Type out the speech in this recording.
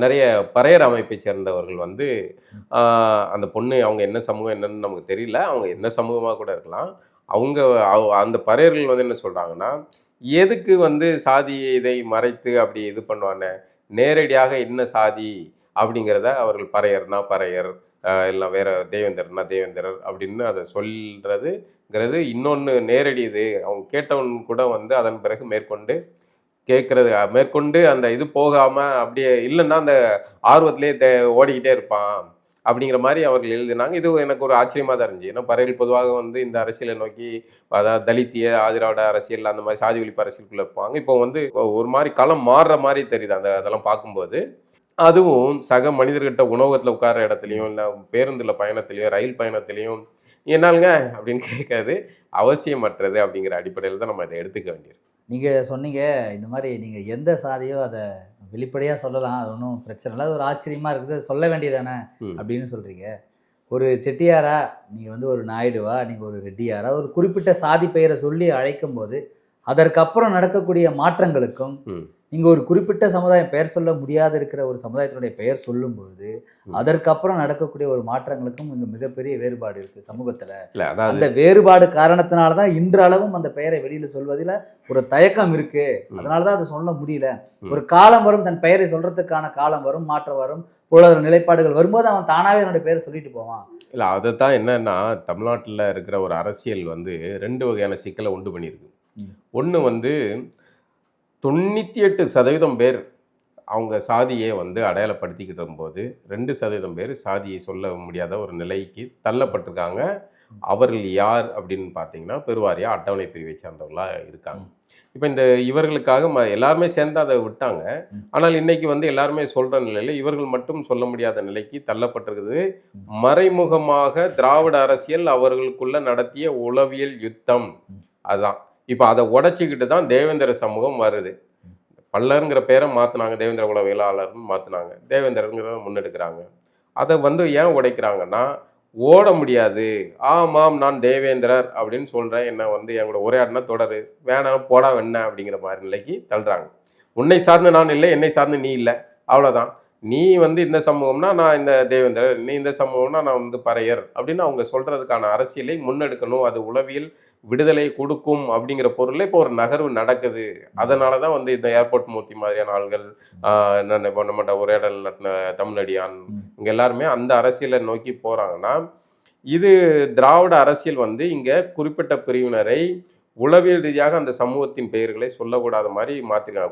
நிறைய பறையர் அமைப்பை சேர்ந்தவர்கள் வந்து அந்த பொண்ணு அவங்க என்ன சமூகம் என்னன்னு நமக்கு தெரியல. அவங்க என்ன சமூகமா கூட இருக்கலாம். அவங்க அந்த பறையர்கள் வந்து என்ன சொல்றாங்கன்னா, எதுக்கு வந்து சாதி இதை மறைத்து அப்படி இது பண்ணுவாங்க? நேரடியாக என்ன சாதி அப்படிங்கிறத அவர்கள் பறையர்னா பறையர், இல்ல வேற தேவேந்தர்னா தேவேந்தரர் அப்படின்னு அத சொல்றதுங்கிறது இன்னொன்னு நேரடி இது. அவங்க கேட்டவன் கூட வந்து அதன் பிறகு மேற்கொண்டு கேட்கறது மேற்கொண்டு அந்த இது போகாம அப்படியே இல்லைன்னா அந்த ஆர்வத்திலே ஓடிக்கிட்டே இருப்பான் அப்படிங்கிற மாதிரி அவர்கள் எழுதினாங்க. இது எனக்கு ஒரு ஆச்சரியமா தான் இருந்துச்சு. ஏன்னா பறையர்கள் பொதுவாக வந்து இந்த அரசியலை நோக்கி, அதாவது தலித்திய ஆதிராவிட அரசியல் அந்த மாதிரி சாதி ஒழிப்பு அரசியலுக்குள்ள இருப்பாங்க. இப்போ வந்து ஒரு மாதிரி களம் மாறுற மாதிரி தெரியுது அதெல்லாம் பார்க்கும்போது. அதுவும் சக மனிதர்கிட்ட உணவகத்தில் உட்கார இடத்துலையும் இல்லை பேருந்தில் பயணத்திலையும் ரயில் பயணத்திலையும் என்னாலுங்க அப்படின்னு கேட்காது அவசியமற்றது அப்படிங்கிற அடிப்படையில் தான் நம்ம இதை எடுத்துக்க வேண்டியது. நீங்கள் சொன்னீங்க இந்த மாதிரி நீங்கள் எந்த சாதியோ அதை வெளிப்படையாக சொல்லலாம், அது ஒன்றும் பிரச்சனை இல்லை, அது ஒரு ஆச்சரியமாக இருக்குது, சொல்ல வேண்டியதானே அப்படின்னு சொல்கிறீங்க. ஒரு செட்டியாரா நீங்கள் வந்து ஒரு நாயுடுவா, நீங்கள் ஒரு ரெட்டியாரா ஒரு குறிப்பிட்ட சாதி பெயரை சொல்லி அழைக்கும் போது அதற்கப்புறம் நடக்கக்கூடிய மாற்றங்களுக்கும் நீங்கள் ஒரு குறிப்பிட்ட சமுதாயம் பெயர் சொல்ல முடியாத இருக்கிற ஒரு சமுதாயத்தினுடைய பெயர் சொல்லும் பொழுது அதற்கப்புறம் நடக்கக்கூடிய ஒரு மாற்றங்களுக்கும் இங்கே மிகப்பெரிய வேறுபாடு இருக்குது சமூகத்தில். அந்த வேறுபாடு காரணத்தினால தான் இன்றளவும் அந்த பெயரை வெளியில் சொல்வதில் ஒரு தயக்கம் இருக்குது. அதனால தான் அதை சொல்ல முடியல. ஒரு காலம் வரும், தன் பெயரை சொல்கிறதுக்கான காலம் வரும், மாற்றம் வரும், பொருளாதார நிலைப்பாடுகள் வரும்போது அவன் தானாகவே என்னுடைய பேரை சொல்லிட்டு போவான். இல்லை, அதை தான் என்னன்னா தமிழ்நாட்டில் இருக்கிற ஒரு அரசியல் வந்து 2 வகையான சிக்கலை உண்டு பண்ணியிருக்கு. ஒன்று வந்து 98% பேர் அவங்க சாதியை வந்து அடையாளப்படுத்திக்கிட்டு இருக்கும்போது 2% பேர் சாதியை சொல்ல முடியாத ஒரு நிலைக்கு தள்ளப்பட்டிருக்காங்க. அவர்கள் யார் அப்படின்னு பார்த்தீங்கன்னா பெருவாரியாக அட்டவணை பிரிவை சேர்ந்தவர்களாக இருக்காங்க. இப்போ இந்த இவர்களுக்காக எல்லாருமே சேர்ந்து அதை விட்டாங்க. ஆனால் இன்னைக்கு வந்து எல்லாருமே சொல்கிற நிலையில் இவர்கள் மட்டும் சொல்ல முடியாத நிலைக்கு தள்ளப்பட்டிருக்குது. மறைமுகமாக திராவிட அரசியல் அவர்களுக்குள்ள நடத்திய உளவியல் யுத்தம் அதுதான். இப்போ அதை உடைச்சிக்கிட்டு தான் தேவேந்திர சமூகம் வருது. பல்லருங்கிற பேரை மாற்றினாங்க, தேவேந்திர உளவியலாளர்னு மாற்றினாங்க, தேவேந்திரங்கிறத முன்னெடுக்கிறாங்க. அதை வந்து ஏன் உடைக்கிறாங்கன்னா, ஓட முடியாது, ஆமாம் நான் தேவேந்திரர் அப்படின்னு சொல்கிறேன், என்னை வந்து என் கூட உரையாடினா தொடரு, வேணாம் போடா வெண்ண அப்படிங்கிற மாதிரி நிலைக்கு தள்ளுறாங்க. உன்னை சார்ந்து நான் இல்லை, என்னை சார்ந்து நீ இல்லை, அவ்வளோதான். நீ வந்து இந்த சமூகம்னா நான் இந்த தேவேந்திரர், நீ இந்த சமூகம்னா நான் வந்து பறையர் அப்படின்னு அவங்க சொல்கிறதுக்கான அரசியலை முன்னெடுக்கணும். அது உளவியல் விடுதலை கொடுக்கும் அப்படிங்கிற பொருளில் இப்போ ஒரு நகர்வு நடக்குது. அதனால தான் வந்து இந்த ஏர்போர்ட் மூர்த்தி மாதிரியான ஆள்கள், நம்மகிட்ட உரையாடல் நடத்தின தமிழடியான், இங்கே எல்லாருமே அந்த அரசியலை நோக்கி போகிறாங்கன்னா, இது திராவிட அரசியல் வந்து இங்கே குறிப்பிட்ட பிரிவினரை உளவியல் ரீதியாக அந்த சமூகத்தின் பெயர்களை சொல்லக்கூடாத மாதிரி மாற்றிருக்காங்க.